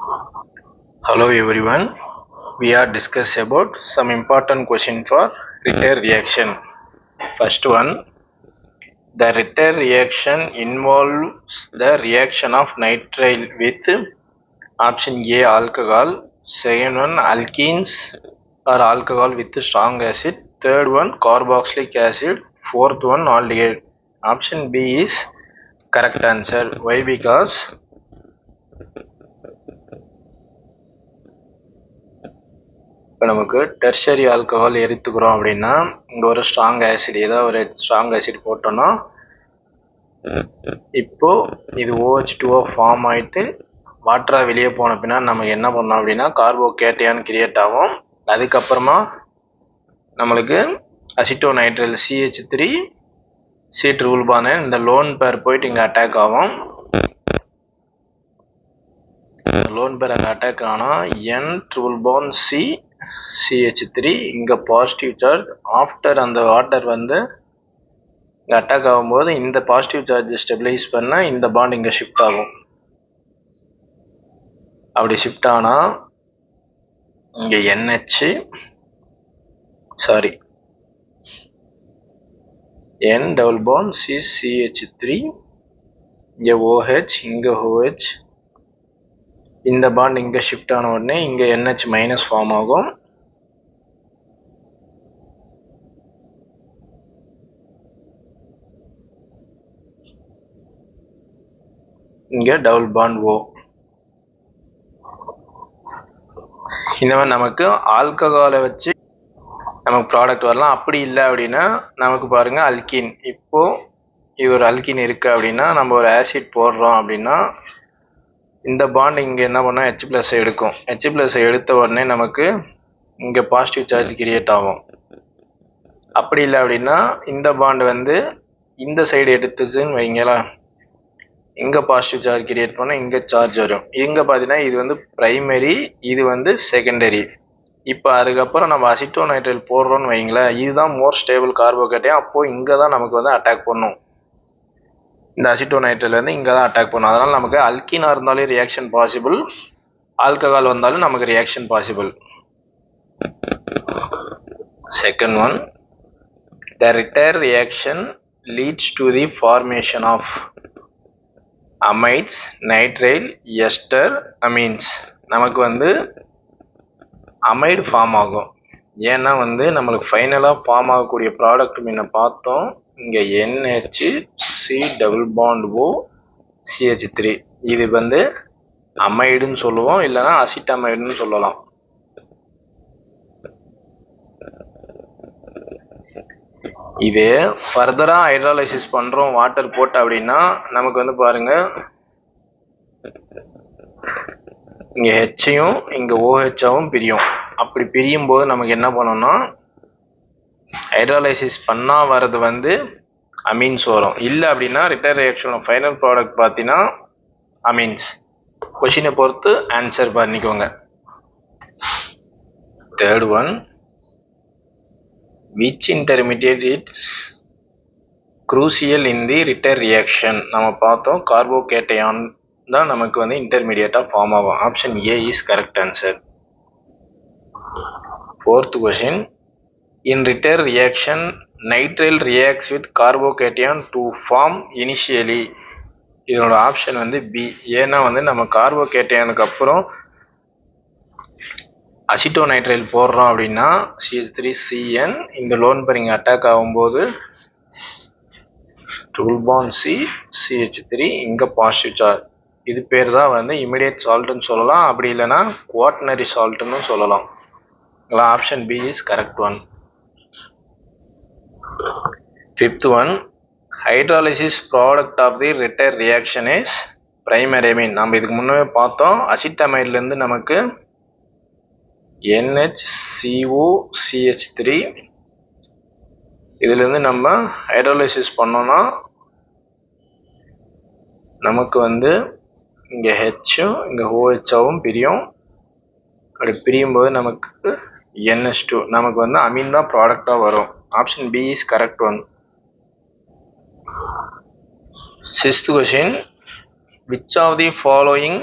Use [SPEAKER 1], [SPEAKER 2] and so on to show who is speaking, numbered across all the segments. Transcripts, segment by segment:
[SPEAKER 1] Hello everyone. We are discuss about some important question for Ritter reaction. First one, the Ritter reaction involves the reaction of nitrile with option A alcohol, second one alkenes or alcohol with strong acid, third one carboxylic acid, fourth one aldehyde. Option B is correct answer. Why? Because இப்போ நமக்கு tertiary alcohol எடுத்துக்கிறோம் அப்படின்னா இங்கே ஒரு strong acid ஏதோ ஒரு strong acid போட்டோன்னா இப்போ இது OH2O ஃபார்ம் ஆகிட்டு வாட்டராக வெளியே போன பின்னால் நமக்கு என்ன பண்ணோம் அப்படின்னா கார்போகேட்டையான் கிரியேட் ஆகும். அதுக்கப்புறமா நம்மளுக்கு அசிட்டோநைட்ரைல் CH3 C ட்ரிபிள் பாண்ட் இந்த லோன் பேர் போயிட்டு இங்கே அட்டாக் ஆகும். லோன் பேர் அங்கே அட்டாக் ஆனால் N triple bond C CH3 இங்கே பாசிட்டிவ் சார்ஜ் ஆஃப்டர் அந்த வாட்டர் வந்து இங்கே அட்டாக் ஆகும்போது இந்த பாசிட்டிவ் சார்ஜ் ஸ்டெபிலைஸ் பண்ண இந்த பாண்ட் இங்கே ஷிஃப்ட் ஆகும். அப்படி ஷிஃப்ட் ஆனால் இங்கே N டபுள் பாண்ட் CH3 இங்கே OH இங்கே OH இந்த பாண்ட் இங்கே ஷிஃப்ட் ஆன உடனே இங்கே NH மைனஸ் ஃபார்ம் ஆகும். இங்கே டபுள் பாண்ட் O. இந்த மாதிரி நமக்கு ஆல்கஹாலை வச்சு நமக்கு ப்ராடக்ட் வரலாம். அப்படி இல்லை அப்படின்னா நமக்கு பாருங்க அல்கின். இப்போ இது ஒரு அல்கின் இருக்கு அப்படின்னா நம்ம ஒரு ஆசிட் போடுறோம் அப்படின்னா இந்த பாண்ட் இங்கே என்ன பண்ணால் H+ எடுக்கும். H+ எடுத்த உடனே நமக்கு இங்கே பாசிட்டிவ் சார்ஜ் கிரியேட் ஆகும். அப்படி இல்லை அப்படின்னா இந்த பாண்ட் வந்து இந்த சைடு எடுத்துச்சுன்னு வைங்களா, இங்கே பாசிட்டிவ் சார்ஜ் கிரியேட் பண்ணால் இங்கே சார்ஜ் வரும். இங்கே பார்த்தீங்கன்னா இது வந்து ப்ரைமரி, இது வந்து செகண்டரி. இப்போ அதுக்கப்புறம் நம்ம அசிட்டோநைட்ரைல் போடுறோன்னு வைங்களேன், இதுதான் மோர் ஸ்டேபிள் கார்போகேட்டையான். அப்போது இங்கே தான் நமக்கு வந்து அட்டாக் பண்ணும். இந்த அசிட்டோநைட்ரைல் வந்து இங்கே தான் அட்டாக் பண்ணும். அதனால் நமக்கு அல்கினாக இருந்தாலும் ரியாக்ஷன் பாசிபிள், ஆல்கஹால் வந்தாலும் நமக்கு reaction possible. Second one, the Ritter reaction leads to the formation of amides, nitrile, ester, amines. நமக்கு வந்து அமைடு ஃபார்ம் ஆகும். ஏன்னா வந்து நம்மளுக்கு ஃபைனலாக ஃபார்ம் ஆகக்கூடிய ப்ராடக்ட் முன்ன பார்த்தோம். இங்கே NH C double bond O CH3 இது வந்து அமைடுன்னு சொல்லுவோம், இல்லைன்னா அசிட்டமைடுன்னு சொல்லலாம். இதே ஃபர்தராக ஹைட்ராலைசிஸ் பண்ணுறோம் வாட்டர் போட்டு அப்படின்னா நமக்கு வந்து பாருங்க இங்கே ஹெச்சையும் இங்கே OHஆவும் பிரியும். அப்படி பிரியும் போது நமக்கு என்ன பண்ணோம்னா ஹைட்ராலைசிஸ் பண்ணால் வர்றது வந்து அமீன்ஸ் வரும். இல்லை அப்படின்னா ரிட்டர் ரியாக்ஷனோட ஃபைனல் ப்ராடக்ட் பார்த்தீங்கன்னா அமீன்ஸ். கொஷினை பொறுத்து ஆன்சர் பண்ணிக்கோங்க. Third one, which intermediate is crucial in the Ritter reaction? நம்ம பார்த்தோம் கார்போகேட்டையான் தான் நமக்கு வந்து இன்டர்மீடியேட்டாக ஃபார்ம் ஆகும். Option A is correct answer. Fourth question, in Ritter reaction nitrile reacts with carbocation to form initially. இதனோட ஆப்ஷன் வந்து B. ஏன்னா வந்து நம்ம கார்போகேட்டையானுக்கு அப்புறம் அசிட்டோநைட்ரைல் போடுறோம் அப்படின்னா CH3CN இந்த லோன் பேரிங் அட்டாக் ஆகும்போது ட்ரிபிள் பாண்ட் C CH3 இங்கே பாசிட்டிவ் சார்ஜ். இது பேர் தான் வந்து இமிடியேட் சால்ட்னு சொல்லலாம், அப்படி இல்லைன்னா குவாட்டர்னரி சால்ட்னு சொல்லலாம். Option B is correct one. Fifth one, hydrolysis product of the Ritter reaction is primary amine. நம்ம இதுக்கு முன்னே பார்த்தோம் அசிட்டமைட்லேருந்து நமக்கு NHCOCH3 இதுலேருந்து நம்ம ஹைட்ராலிசிஸ் பண்ணோன்னா நமக்கு வந்து இங்கே ஹெச்சும் இங்கே OHஆவும் பிரியும். அப்படி பிரியும் போது நமக்கு NH2 நமக்கு வந்து அமீன் தான் ப்ராடக்டாக வரும். Option B is correct one. Sixth question, which of the following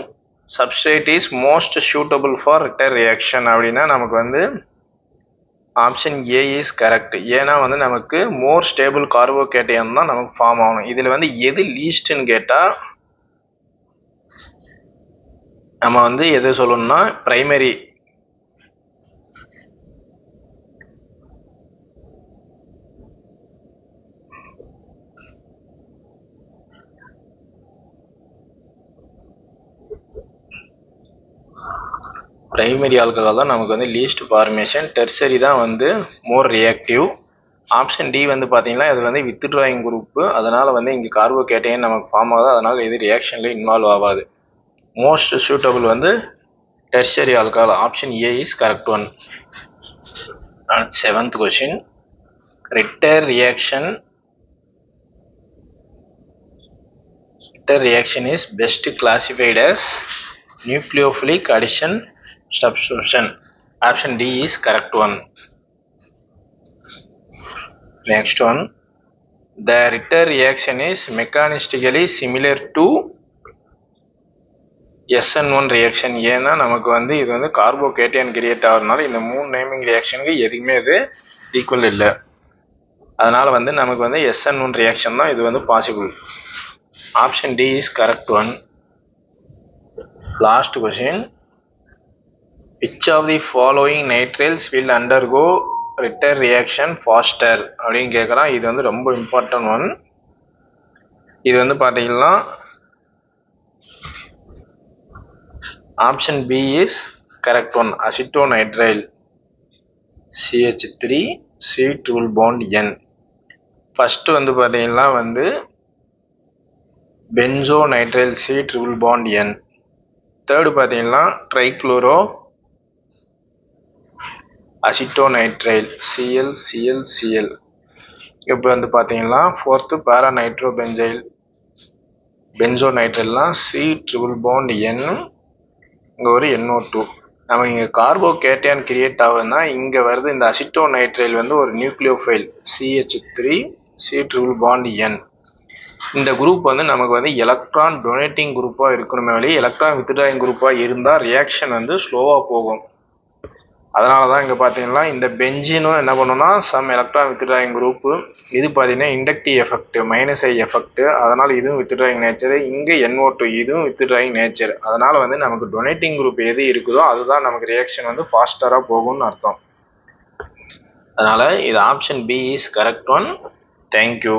[SPEAKER 1] substrate is most suitable for Ritter reaction அப்படின்னா நமக்கு வந்து ஆப்ஷன் ஏ இஸ் கரெக்ட். ஏன்னா வந்து நமக்கு மோர் ஸ்டேபிள் கார்போகேட்டையன் தான் நமக்கு ஃபார்ம் ஆகணும். இதில் வந்து எது லீஸ்ட்னு கேட்டால் நம்ம வந்து எது சொல்லணும்னா பிரைமரி ஆல்கஹால் தான் நமக்கு வந்து லீஸ்ட் ஃபார்மேஷன். டெர்சரி தான் வந்து மோர் ரியாக்டிவ். ஆப்ஷன் டி வந்து பார்த்தீங்கன்னா இது வந்து வித்ட்ராயிங் குரூப்பு, அதனால் வந்து இங்கே கார்போகேட்டையன் நமக்கு ஃபார்ம் ஆகுது, அதனால் இது ரியாக்ஷனில் இன்வால்வ் ஆகாது. மோஸ்ட் சூட்டபிள் வந்து tertiary alcohol. Option A is correct one. 7th question. Ritter reaction is best classified as nucleophilic addition substitution. Option D is correct one. Next one. The Ritter reaction is mechanistically similar to SN1 reaction. ஏன்னா நமக்கு வந்து இது வந்து கார்போகேட்டையன் create ஆகிறதுனால இந்த 3 naming ரியாக்ஷனுக்கு எதுவுமே இது equal இல்லை. அதனால வந்து நமக்கு வந்து SN1 ரியாக்ஷன் தான் இது வந்து possible. Option D is correct one. Last question. Which of the following nitriles will undergo Ritter reaction faster அப்படின்னு கேட்குறான். இது வந்து ரொம்ப இம்பார்ட்டன்ட் ஒன். இது வந்து பார்த்தீங்கன்னா option B is correct one. Acetonitrile CH3 C triple bond N. First வந்து பார்த்தீங்கன்னா வந்து benzonitrile C triple bond N. Third பார்த்தீங்கன்னா ட்ரைக்ளோரோ அசிட்டோநைட்ரைல் ClClCl. இப்போ வந்து பார்த்தீங்கன்னா ஃபோர்த்து பேராநைட்ரோபென்சைல் பென்சோநைட்ரைல்லாம் C triple bond N, இங்கே ஒரு NO2. நம்ம இங்கே கார்போகேட்டையான் கிரியேட் ஆகுதுன்னா இங்கே வருது இந்த அசிட்டோநைட்ரைல் வந்து ஒரு nucleophile CH3 C triple bond N. இந்த குரூப் வந்து நமக்கு வந்து எலக்ட்ரான் டொனேட்டிங் குரூப்பாக இருக்கணுமே வழி எலக்ட்ரான் வித்ட்ராயிங் குரூப்பாக இருந்தால் ரியாக்ஷன் வந்து ஸ்லோவாக போகும். அதனால தான் இங்கே பார்த்தீங்கன்னா இந்த பென்ஜீனும் என்ன பண்ணுன்னா சம் எலக்ட்ரான் வித்ட்ராயிங் குரூப்பு. இது பார்த்தீங்கன்னா இண்டக்டிவ் எஃபெக்ட் -I எஃபெக்ட், அதனால் இதுவும் வித்ட்ராயிங் நேச்சர். இங்கே NO2 இதுவும் வித்ட்ராயிங் நேச்சர். அதனால் வந்து நமக்கு டொனேட்டிங் குரூப் எது இருக்குதோ அதுதான் நமக்கு ரியாக்ஷன் வந்து ஃபாஸ்டராக போகும்னு அர்த்தம். அதனால் இது option B is correct one. Thank you.